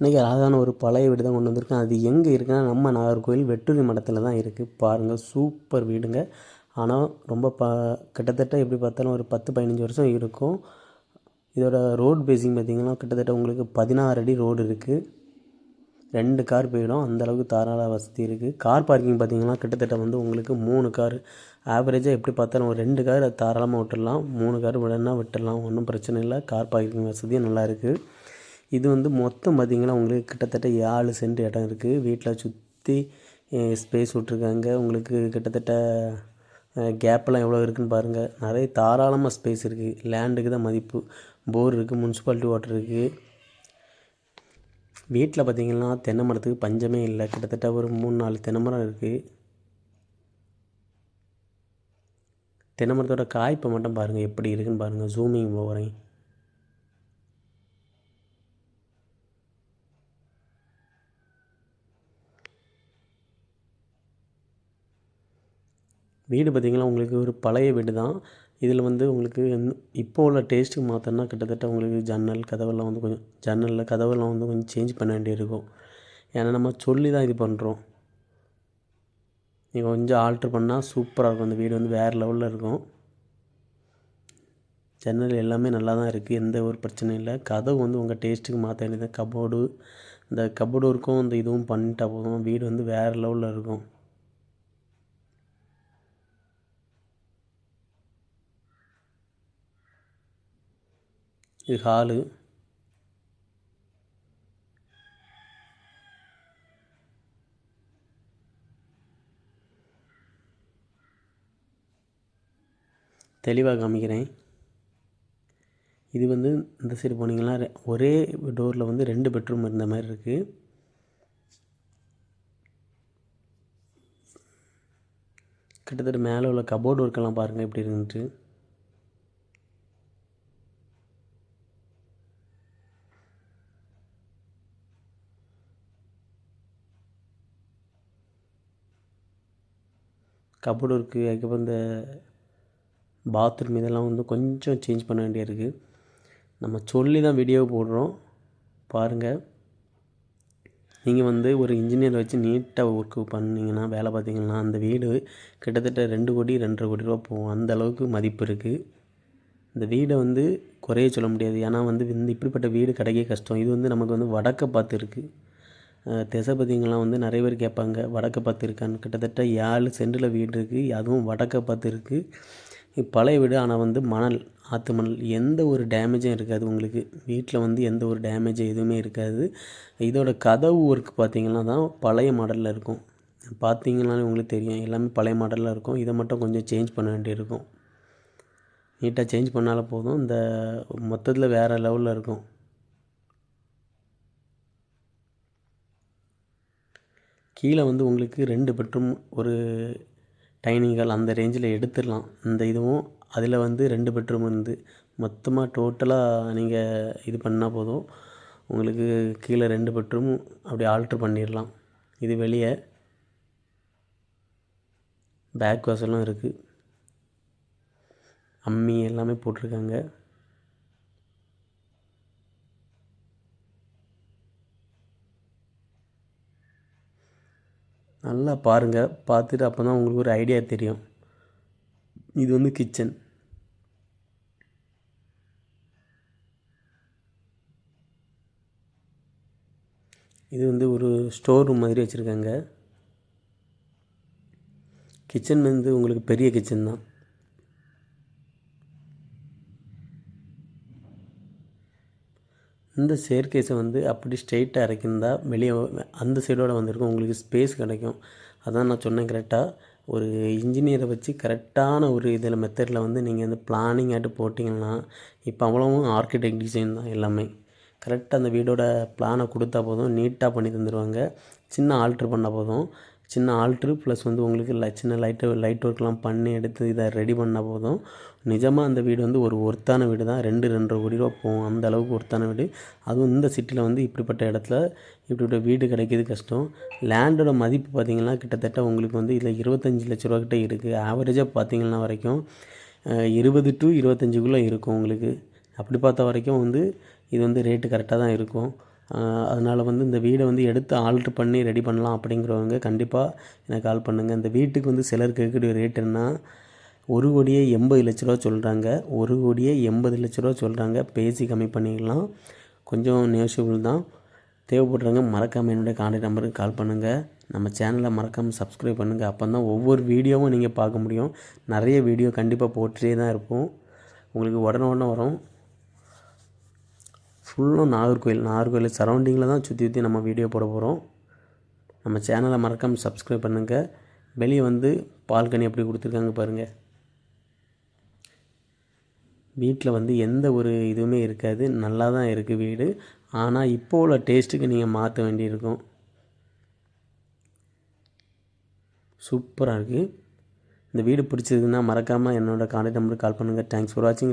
இன்றைக்கி அழகான ஒரு பழைய வீடு தான் கொண்டு வந்திருக்கேன். அது எங்கே இருக்குன்னா நம்ம நாகர்கோவில் வெட்டூரி மடத்தில் தான் இருக்குது. பாருங்கள், சூப்பர் வீடுங்க. ஆனால் ரொம்ப கிட்டத்தட்ட எப்படி பார்த்தாலும் ஒரு 10-15 வருஷம் இருக்கும். இதோட ரோடு பேசிங் பார்த்திங்கன்னா கிட்டத்தட்ட உங்களுக்கு 16 அடி ரோடு இருக்குது. 2 கார் போயிடும், அந்தளவுக்கு தாராள வசதி இருக்குது. கார் பார்க்கிங் பார்த்திங்கன்னா கிட்டத்தட்ட வந்து உங்களுக்கு 3 கார் ஆவரேஜாக எப்படி பார்த்தாலும் ஒரு 2 கார் தாராளமாக விட்டுடலாம். 3 கார் விடனா விட்டுடலாம், ஒன்றும் பிரச்சனை இல்லை. கார் பார்க்கிங் வசதியும் நல்லா இருக்குது. இது வந்து மொத்தம் பார்த்திங்கன்னா உங்களுக்கு கிட்டத்தட்ட 7 சென்ட் இடம் இருக்குது. வீட்டில் சுற்றி ஸ்பேஸ் விட்ருக்காங்க. உங்களுக்கு கிட்டத்தட்ட கேப்பெல்லாம் எவ்வளோ இருக்குதுன்னு பாருங்கள். நிறைய தாராளமாக ஸ்பேஸ் இருக்குது. லேண்டுக்கு தான் மதிப்பு. போர் இருக்குது, முனிசிபாலிட்டி வாட்டர் இருக்குது. வீட்டில் பார்த்திங்கன்னா தென்னை மரத்துக்கு பஞ்சமே இல்லை. கிட்டத்தட்ட ஒரு 3-4 தென்னை மரம் இருக்குது. தென்னை மரத்தோட காய்ப்பை மட்டும் பாருங்கள் எப்படி இருக்குதுன்னு பாருங்கள். ஜூமிங் போகிறேன். வீடு பார்த்திங்கன்னா உங்களுக்கு ஒரு பழைய வீடு தான். இதில் வந்து உங்களுக்கு இப்போ உள்ள டேஸ்ட்டுக்கு மாற்றோன்னா கிட்டத்தட்ட உங்களுக்கு ஜன்னல் கதவெல்லாம் வந்து கொஞ்சம் கதவெல்லாம் வந்து கொஞ்சம் சேஞ்ச் பண்ண வேண்டியிருக்கும். ஏன்னா நம்ம சொல்லி தான் இது பண்ணுறோம். நீங்கள் கொஞ்சம் ஆல்ட்ரு பண்ணால் சூப்பராக இருக்கும். அந்த வீடு வந்து வேறு லெவலில் இருக்கும். ஜன்னல் எல்லாமே நல்லா தான் இருக்குது, எந்த ஒரு பிரச்சனையும் இல்லை. கதவு வந்து உங்கள் டேஸ்ட்டுக்கு மாற்ற வேண்டியது. கபோர்டு, இந்த கபோர்டு இருக்கும், இந்த இதுவும் பண்ணிட்டா போதும். வீடு வந்து வேறு லெவலில் இருக்கும். இது ஹாலு. தெளிவாக காமிக்கிறேன். இது வந்து இந்த சைடு போனீங்கன்னா ஒரே டோரில் வந்து 2 பெட்ரூம் இருந்த மாதிரி இருக்குது. கிட்டத்தட்ட மேலே உள்ள கபோர்டு ஒர்க்கெல்லாம் பாருங்கள் எப்படி இருக்குன்ட்டு. கபோர்டு இருக்குது. அதுக்கப்புறம் இந்த பாத்ரூம் இதெல்லாம் வந்து கொஞ்சம் சேஞ்ச் பண்ண வேண்டியிருக்கு. நம்ம சொல்லி தான் வீடியோ போடுறோம். பாருங்கள், நீங்கள் வந்து ஒரு இன்ஜினியர் வச்சு நீட்டாக ஒர்க்கு பண்ணிங்கன்னா, வேலை பார்த்திங்கன்னா அந்த வீடு கிட்டத்தட்ட 2 கோடி 2.5 கோடி ரூபா போகும். அந்த அளவுக்கு மதிப்பு இருக்குது. இந்த வீடை வந்து குறைய சொல்ல முடியாது. ஏன்னா வந்து இப்படிப்பட்ட வீடு கிடைக்க கஷ்டம். இது வந்து நமக்கு வந்து வடக்க பார்த்து இருக்குது. திசை பார்த்திங்கலாம் வந்து நிறைய பேர் கேட்பாங்க, வடக்க பார்த்து இருக்கான்னு. கிட்டத்தட்ட 7 சென்டில் வீடு இருக்குது. அதுவும் வடக்க பார்த்து இருக்குது. பழைய வீடு, ஆனால் வந்து மணல், ஆற்று மணல், எந்த ஒரு டேமேஜும் இருக்காது. உங்களுக்கு வீட்டில் வந்து எந்த ஒரு டேமேஜ் எதுவுமே இருக்காது. இதோட கதவு ஒர்க் பார்த்திங்கன்னா தான் பழைய மாடலில் இருக்கும். பார்த்திங்கனாலே உங்களுக்கு தெரியும், எல்லாமே பழைய மாடலில் இருக்கும். இதை மட்டும் கொஞ்சம் சேஞ்ச் பண்ண வேண்டியிருக்கும். நீட்டாக சேஞ்ச் பண்ணாலே போதும். இந்த மொத்தத்தில் வேறு லெவலில் இருக்கும். கீழே வந்து உங்களுக்கு 2 பெட்ரூம், ஒரு டைனிங் ஹால் அந்த ரேஞ்சில் எடுத்துடலாம். இந்த இதுவும் அதில் வந்து 2 பெட்ரூம் இருந்து மொத்தமாக டோட்டலாக நீங்கள் இது பண்ணால் போதும். உங்களுக்கு கீழே 2 பெட்ரூம் அப்படி ஆல்ட்ரு பண்ணிடலாம். இது வெளியே பேக் வாசலும் இருக்குது. அம்மி எல்லாமே போட்டிருக்காங்க. நல்லா பாருங்கள். பார்த்துட்டு அப்போ தான் உங்களுக்கு ஒரு ஐடியா தெரியும். இது வந்து கிச்சன். இது வந்து ஒரு ஸ்டோர் ரூம் மாதிரி வச்சுருக்காங்க. கிச்சன் வந்து உங்களுக்கு பெரிய கிச்சன் தான். இந்த ஸ்டேர்கேஸை வந்து அப்படி ஸ்ட்ரெயிட்டாக இறக்கியிருந்தா வெளியே அந்த சைடோடு வந்திருக்கும். உங்களுக்கு ஸ்பேஸ் கிடைக்கும். அதான் நான் சொன்னேன், கரெக்டாக ஒரு இன்ஜினியரை வச்சு கரெக்டான ஒரு இதில் மெத்தடில் வந்து நீங்கள் வந்து பிளானிங் ஆகிட்டு போட்டிங்கன்னா, இப்போ அவ்வளோவும் ஆர்கிடெக்ட் டிசைன் தான் எல்லாமே. கரெக்டாக அந்த வீடோட பிளானை கொடுத்தா போதும், நீட்டாக பண்ணி தந்துடுவாங்க. சின்ன ஆல்ட்ரு பண்ணால் போதும். சின்ன ஆல்ட்ரு ப்ளஸ் வந்து உங்களுக்கு சின்ன லைட் ஒர்க்லாம் பண்ணி எடுத்து இதை ரெடி பண்ணால் போதும். நிஜமாக அந்த வீடு வந்து ஒரு ஒர்த்தான வீடு தான். 2-2.5 கோடி ரூபா போகும். அந்த அளவுக்கு ஒர்த்தான வீடு. அதுவும் இந்த சிட்டியில் வந்து இப்படிப்பட்ட இடத்துல இப்படிப்பட்ட வீடு கிடைக்கிது கஷ்டம். லேண்டோட மதிப்பு பார்த்திங்கன்னா கிட்டத்தட்ட உங்களுக்கு வந்து இதில் 25 லட்ச ரூபா கிட்டே இருக்குது. ஆவரேஜாக பார்த்திங்கன்னா வரைக்கும் 20 to 25க்குள்ளே இருக்கும் உங்களுக்கு. அப்படி பார்த்த வரைக்கும் வந்து இது வந்து ரேட்டு கரெக்டாக தான் இருக்கும். அதனால் வந்து இந்த வீடை வந்து எடுத்து ஆல்ட்ரு பண்ணி ரெடி பண்ணலாம் அப்படிங்கிறவங்க கண்டிப்பாக எனக்கு கால் பண்ணுங்கள். இந்த வீட்டுக்கு வந்து சிலர் கேட்கக்கூடிய ரேட் என்ன, 1,80,00,000 சொல்கிறாங்க. 1,80,00,000 சொல்கிறாங்க. பேசி கம்மி பண்ணிக்கலாம், கொஞ்சம் நெகோஷியபிள் தான். தேவைப்படுறவங்க மறக்காமல் என்னுடைய கான்டாக்ட் நம்பருக்கு கால் பண்ணுங்கள். நம்ம சேனலை மறக்காமல் சப்ஸ்கிரைப் பண்ணுங்கள். அப்போ தான் ஒவ்வொரு வீடியோவும் நீங்கள் பார்க்க முடியும். நிறைய வீடியோ கண்டிப்பாக போட்டுகிட்டே தான் இருப்போம், உங்களுக்கு உடனே வரும். ஃபுல்லும் நாகர்கோவில் சரௌண்டிங்கில் தான் சுற்றி நம்ம வீடியோ போட போகிறோம். நம்ம சேனலை மறக்காமல் சப்ஸ்கிரைப் பண்ணுங்கள். வெளியே வந்து பால்கனி எப்படி கொடுத்துருக்காங்க பாருங்கள். வீட்டில் வந்து எந்த ஒரு இதுவுமே இருக்காது, நல்லா தான் இருக்குது வீடு. ஆனால் இப்போ உள்ள டேஸ்ட்டுக்கு நீங்கள் மாற்ற வேண்டியிருக்கும். சூப்பராக இருக்குது. இந்த வீடு பிடிச்சிருக்குன்னா மறக்காமல் என்னோடய கான்டாக்ட் நம்பருக்கு கால் பண்ணுங்கள். தேங்க்ஸ் ஃபார் வாட்சிங்.